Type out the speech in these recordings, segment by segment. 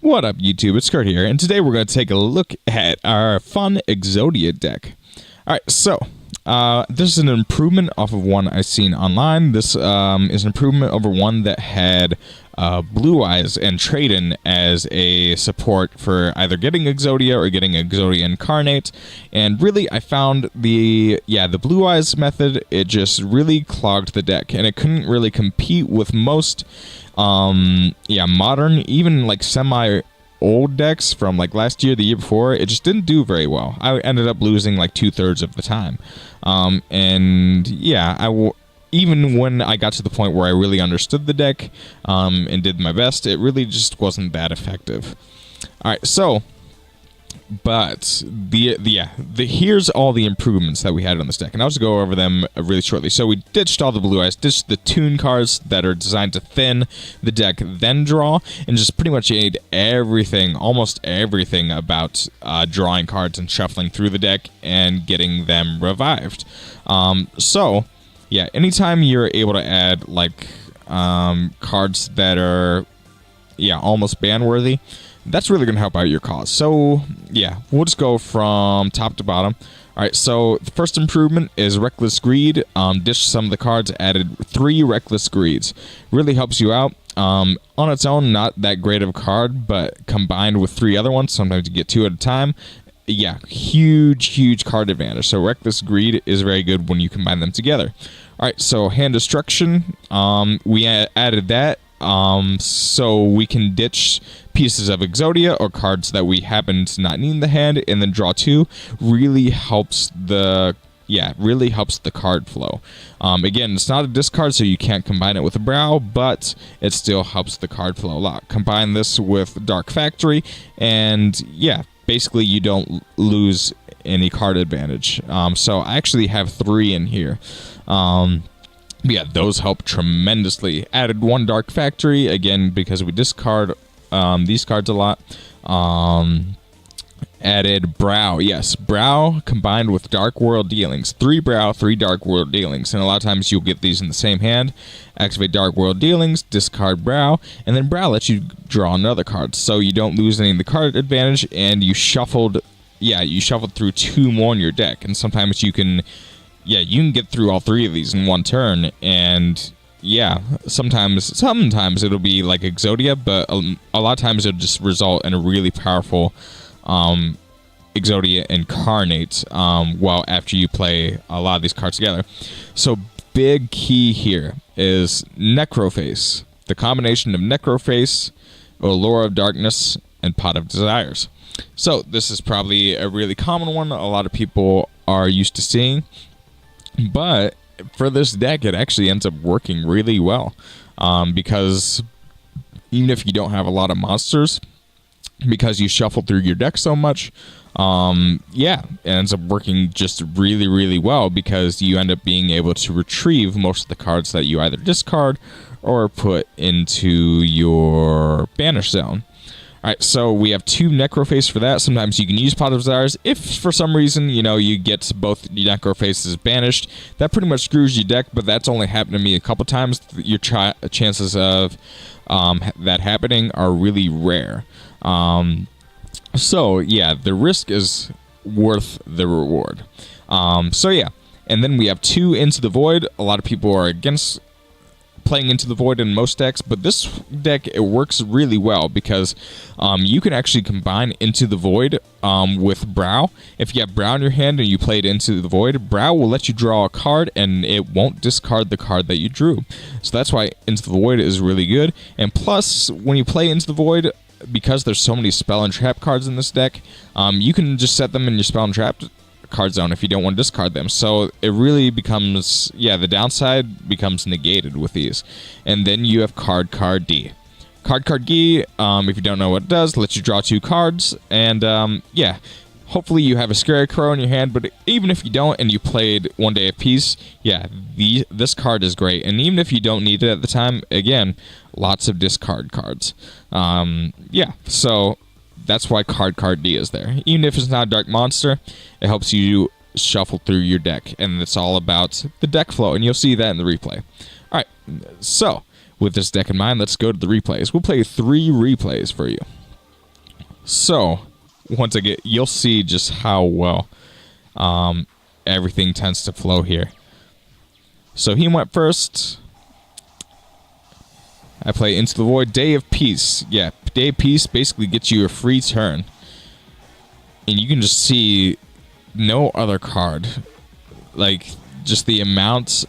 What up, YouTube? It's Kurt here, and today we're going to take a look at our fun Exodia deck. Alright, so, this is an improvement off of one I've seen online. This is an improvement over one that had Blue Eyes and Trade-In as a support for either getting Exodia or getting Exodia Incarnate. And really, I found the Blue Eyes method, it just really clogged the deck, and it couldn't really compete with most modern, even like semi-old decks from like last year, the year before. It just didn't do very well. I ended up losing like 2/3 of the time. Even when I got to the point where I really understood the deck and did my best, it really just wasn't that effective. Alright, so, but here's all the improvements that we had on this deck, and I'll just go over them really shortly. So we ditched all the Blue Eyes, ditched the tune cards that are designed to thin the deck, then draw, and just pretty much made everything, almost everything about drawing cards and shuffling through the deck and getting them revived. Anytime you're able to add like cards that are almost ban worthy, that's really going to help out your cause. So, we'll just go from top to bottom. Alright, so the first improvement is Reckless Greed. Ditched some of the cards, added 3 Reckless Greeds. Really helps you out. On its own, not that great of a card, but combined with 3 other ones, sometimes you get 2 at a time. Huge card advantage. So Reckless Greed is very good when you combine them together. Alright, so Hand Destruction. We added that. So we can ditch pieces of Exodia or cards that we happen to not need in the hand and then draw 2. Really helps the card flow. Again, it's not a discard, so you can't combine it with a Brow, but it still helps the card flow a lot. Combine this with Dark Factory, and basically you don't lose any card advantage. So I actually have 3 in here. Those help tremendously. Added 1 Dark Factory, again, because we discard these cards a lot. Added Brow. Yes, Brow combined with Dark World Dealings. 3 Brow, 3 Dark World Dealings. And a lot of times you'll get these in the same hand. Activate Dark World Dealings, discard Brow, and then Brow lets you draw another card. So you don't lose any of the card advantage, and you shuffled through 2 more in your deck. And sometimes you can get through all 3 of these in one turn, and sometimes it'll be like Exodia, but a lot of times it'll just result in a really powerful Exodia Incarnate after you play a lot of these cards together. So big key here is Necroface. The combination of Necroface, Allure of Darkness, and Pot of Desires. So this is probably a really common one a lot of people are used to seeing. But for this deck, it actually ends up working really well, because even if you don't have a lot of monsters, because you shuffle through your deck so much, it ends up working just really well, because you end up being able to retrieve most of the cards that you either discard or put into your banish zone. Alright, so we have 2 Necroface for that. Sometimes you can use Pot of Desires. If for some reason, you get both Necrofaces banished, that pretty much screws your deck, but that's only happened to me a couple times. Your chances of that happening are really rare. The risk is worth the reward. And then we have 2 Into the Void. A lot of people are against playing Into the Void in most decks, but this deck, it works really well, because you can actually combine Into the Void with Brow. If you have Brow in your hand and you played Into the Void, Brow will let you draw a card, and it won't discard the card that you drew. So that's why Into the Void is really good. And plus, when you play Into the Void, because there's so many Spell and Trap cards in this deck, you can just set them in your Spell and Trap card zone if you don't want to discard them. So it really becomes, the downside becomes negated with these. And then you have Card D. Card D, if you don't know what it does, lets you draw 2 cards, and hopefully you have a Scarecrow in your hand, but even if you don't and you played One Day of Peace, this card is great. And even if you don't need it at the time, again, lots of discard cards. So that's why Card D is there. Even if it's not a dark monster, it helps you shuffle through your deck, and it's all about the deck flow, and you'll see that in the replay. Alright, so with this deck in mind, let's go to the replays. We'll play 3 replays for you. So once I get, you'll see just how well everything tends to flow here. So he went first. I play Into the Void. Day of Peace. Yeah, Day of Peace basically gets you a free turn. And you can just see no other card. Like, just the amounts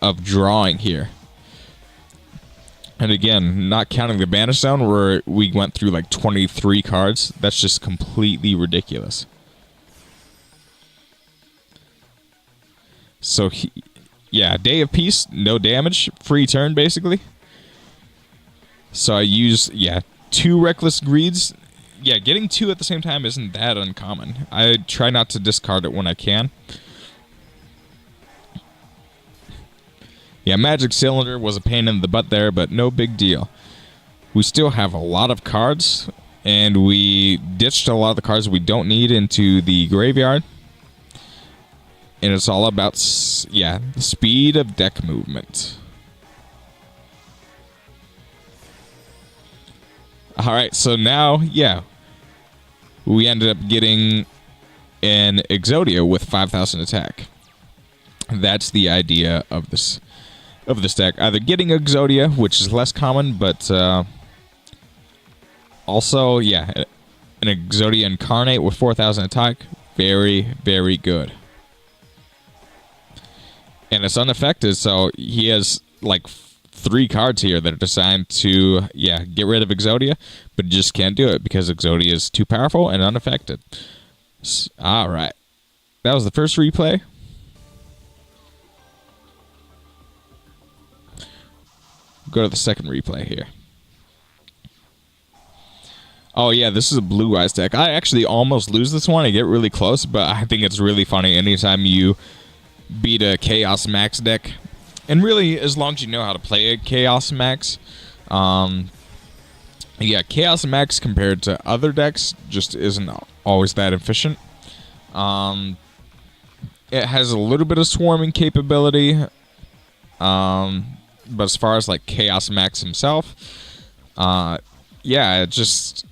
of drawing here. And again, not counting the Banish Zone where we went through like 23 cards. That's just completely ridiculous. So, yeah, Day of Peace, no damage, free turn basically. So I use, yeah, 2 Reckless Greeds. Yeah, getting 2 at the same time isn't that uncommon. I try not to discard it when I can. Yeah, Magic Cylinder was a pain in the butt there, but no big deal. We still have a lot of cards, and we ditched a lot of the cards we don't need into the graveyard. And it's all about, yeah, the speed of deck movement. Alright, so now, yeah, we ended up getting an Exodia with 5,000 attack. That's the idea of this deck. Either getting Exodia, which is less common, but also, yeah, an Exodia Incarnate with 4,000 attack, very, very good. And it's unaffected, so he has like 3 cards here that are designed to, yeah, get rid of Exodia, but you just can't do it because Exodia is too powerful and unaffected. Alright. That was the first replay. Go to the second replay here. Oh yeah, this is a Blue Eyes deck. I actually almost lose this one. I get really close, but I think it's really funny anytime you beat a Chaos Max deck. And really, as long as you know how to play a Chaos Max, yeah, Chaos Max compared to other decks just isn't always that efficient. It has a little bit of swarming capability, but as far as like Chaos Max himself, yeah, it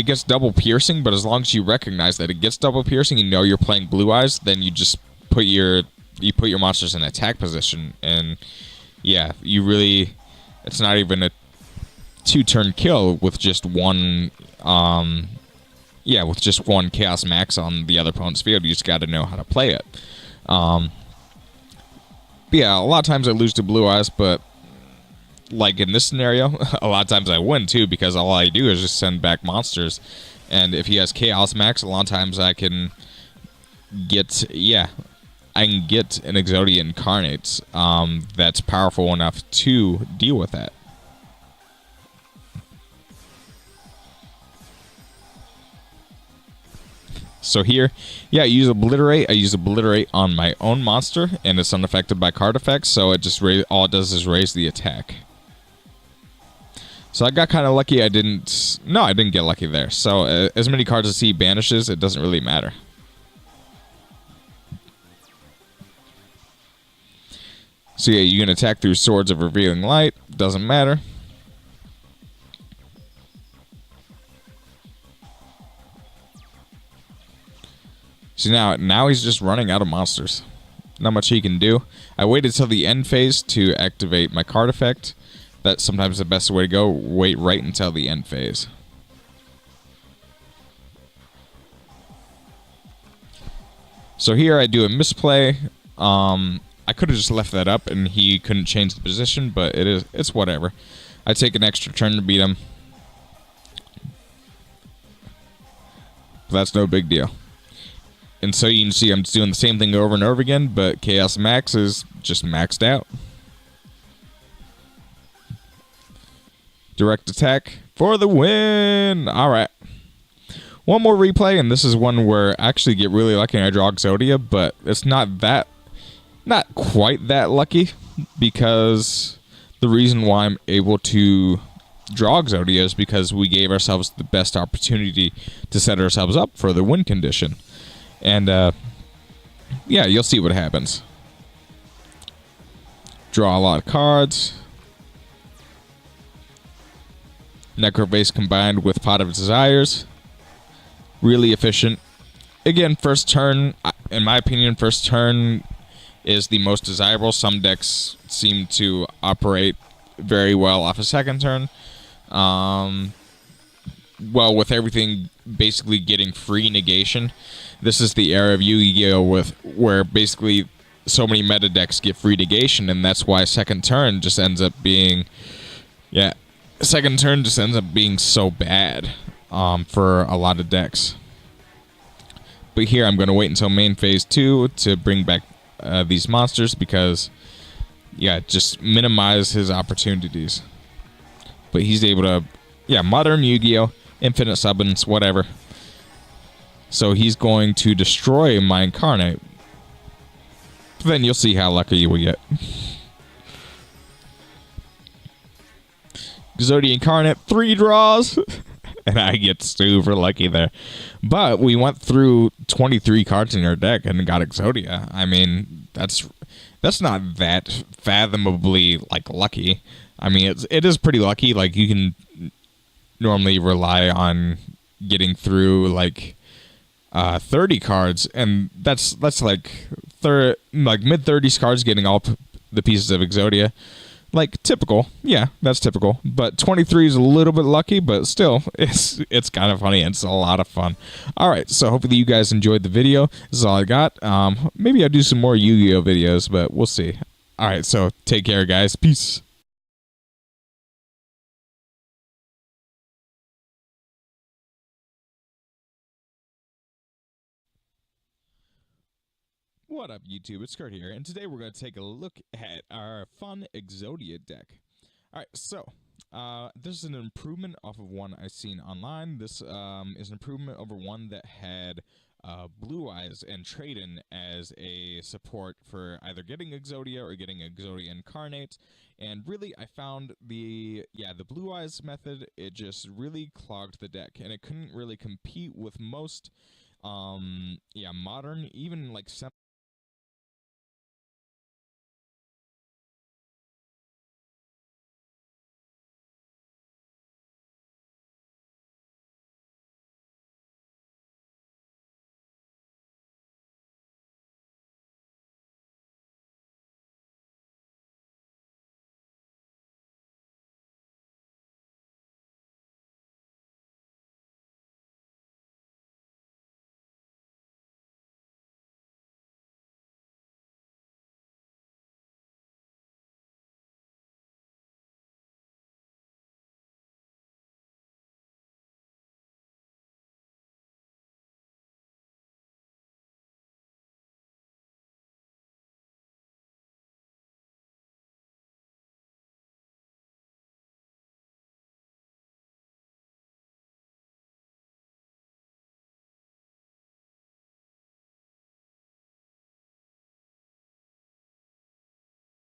gets double piercing. But as long as you recognize that it gets double piercing, you know you're playing Blue Eyes, then you just put your monsters in attack position, and yeah, it's not even a 2-turn kill with just one Chaos Max on the other opponent's field. You just got to know how to play it. But yeah, a lot of times I lose to Blue Eyes, but like in this scenario, a lot of times I win too, because all I do is just send back monsters, and if he has Chaos Max, a lot of times I can get, yeah, I can get an Exodia Incarnate that's powerful enough to deal with that. So here, yeah, I use Obliterate. I use Obliterate on my own monster, and it's unaffected by card effects, so it just all it does is raise the attack. So I got kind of lucky. I didn't get lucky there. So as many cards as he banishes, it doesn't really matter. So yeah, you can attack through Swords of Revealing Light. Doesn't matter. So now he's just running out of monsters. Not much he can do. I waited till the end phase to activate my card effect. That's sometimes the best way to go. Wait right until the end phase. So here I do a misplay. I could have just left that up and he couldn't change the position, but it's whatever. I take an extra turn to beat him. But that's no big deal. And so you can see I'm just doing the same thing over and over again, but Chaos Max is just maxed out. Direct attack for the win! Alright. One more replay, and this is one where I actually get really lucky and I draw Exodia, but it's not quite that lucky, because the reason why I'm able to draw Exodia is because we gave ourselves the best opportunity to set ourselves up for the win condition. And, yeah, you'll see what happens. Draw a lot of cards. Necrovase combined with Pot of Desires. Really efficient. Again, first turn, in my opinion, first turn is the most desirable. Some decks seem to operate very well off a second turn. Well, with everything basically getting free negation, this is the era of Yu-Gi-Oh! Where basically so many meta decks get free negation, and that's why second turn just ends up being, second turn just ends up being so bad for a lot of decks. But here I'm going to wait until main phase 2 to bring back these monsters because, just minimize his opportunities. But he's able to, modern Yu-Gi-Oh! Infinite summons, whatever. So he's going to destroy my Incarnate. Then you'll see how lucky we get. Exodia Incarnate, 3 draws. And I get super lucky there. But we went through 23 cards in our deck and got Exodia. I mean, that's not that fathomably, lucky. I mean, it is pretty lucky. Like, you can normally rely on getting through, 30 cards, and that's mid-30s cards getting all the pieces of Exodia. Typical. Yeah, that's typical. But 23 is a little bit lucky, but still, it's kind of funny. And it's a lot of fun. All right, so hopefully you guys enjoyed the video. This is all I got. Maybe I'll do some more Yu-Gi-Oh! Videos, but we'll see. All right, so take care, guys. Peace. What up, YouTube? It's Kurt here, and today we're going to take a look at our fun Exodia deck. Alright, so, this is an improvement off of one I've seen online. This is an improvement over one that had Blue Eyes and Traden as a support for either getting Exodia or getting Exodia Incarnate. And really, I found the Blue Eyes method, it just really clogged the deck, and it couldn't really compete with most, modern, even